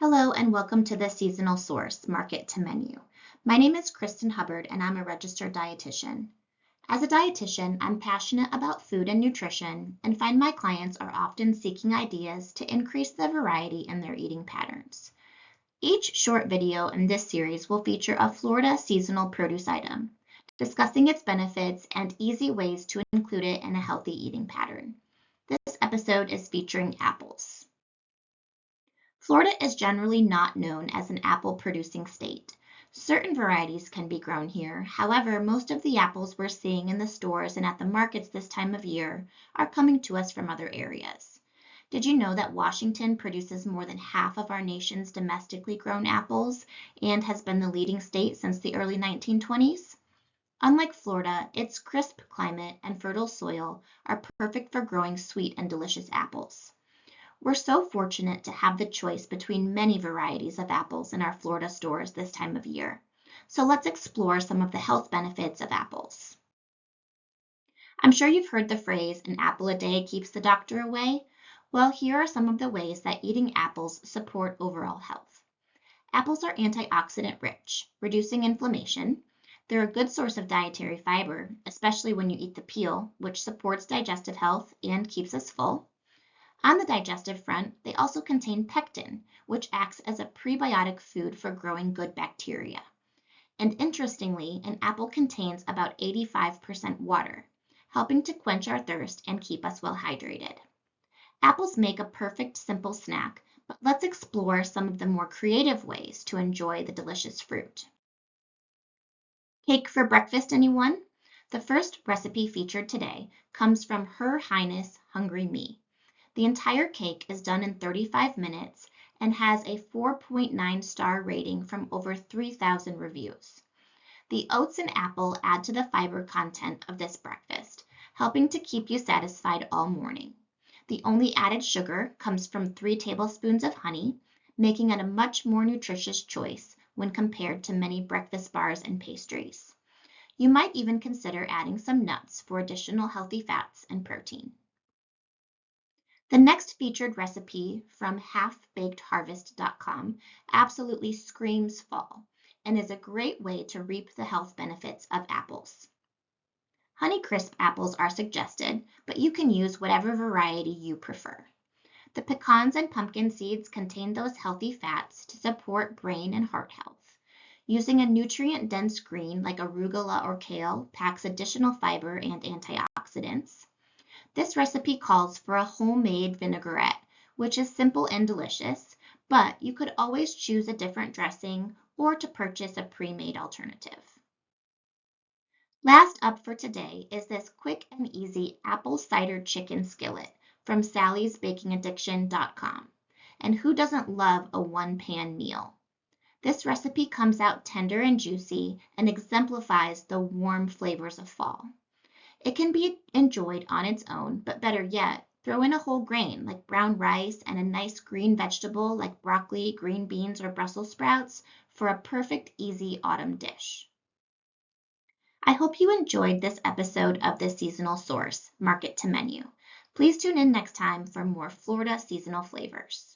Hello and welcome to the Seasonal Source Market to Menu. My name is Kristen Hubbard and I'm a registered dietitian. As a dietitian, I'm passionate about food and nutrition and find my clients are often seeking ideas to increase the variety in their eating patterns. Each short video in this series will feature a Florida seasonal produce item, discussing its benefits and easy ways to include it in a healthy eating pattern. This episode is featuring apples. Florida is generally not known as an apple-producing state. Certain varieties can be grown here. However, most of the apples we're seeing in the stores and at the markets this time of year are coming to us from other areas. Did you know that Washington produces more than half of our nation's domestically grown apples and has been the leading state since the early 1920s? Unlike Florida, its crisp climate and fertile soil are perfect for growing sweet and delicious apples. We're so fortunate to have the choice between many varieties of apples in our Florida stores this time of year. So let's explore some of the health benefits of apples. I'm sure you've heard the phrase, an apple a day keeps the doctor away. Well, here are some of the ways that eating apples support overall health. Apples are antioxidant rich, reducing inflammation. They're a good source of dietary fiber, especially when you eat the peel, which supports digestive health and keeps us full. On the digestive front, they also contain pectin, which acts as a prebiotic food for growing good bacteria. And interestingly, an apple contains about 85% water, helping to quench our thirst and keep us well hydrated. Apples make a perfect simple snack, but let's explore some of the more creative ways to enjoy the delicious fruit. Cake for breakfast, anyone? The first recipe featured today comes from Her Highness Hungry Me. The entire cake is done in 35 minutes and has a 4.9 star rating from over 3,000 reviews. The oats and apple add to the fiber content of this breakfast, helping to keep you satisfied all morning. The only added sugar comes from 3 tablespoons of honey, making it a much more nutritious choice when compared to many breakfast bars and pastries. You might even consider adding some nuts for additional healthy fats and protein. The next featured recipe from halfbakedharvest.com absolutely screams fall and is a great way to reap the health benefits of apples. Honeycrisp apples are suggested, but you can use whatever variety you prefer. The pecans and pumpkin seeds contain those healthy fats to support brain and heart health. Using a nutrient-dense green like arugula or kale packs additional fiber and antioxidants. This recipe calls for a homemade vinaigrette, which is simple and delicious, but you could always choose a different dressing or to purchase a pre-made alternative. Last up for today is this quick and easy apple cider chicken skillet from sallysbakingaddiction.com. And who doesn't love a one-pan meal? This recipe comes out tender and juicy and exemplifies the warm flavors of fall. It can be enjoyed on its own, but better yet, throw in a whole grain like brown rice and a nice green vegetable like broccoli, green beans, or Brussels sprouts for a perfect easy autumn dish. I hope you enjoyed this episode of the Seasonal Source, Market to Menu. Please tune in next time for more Florida seasonal flavors.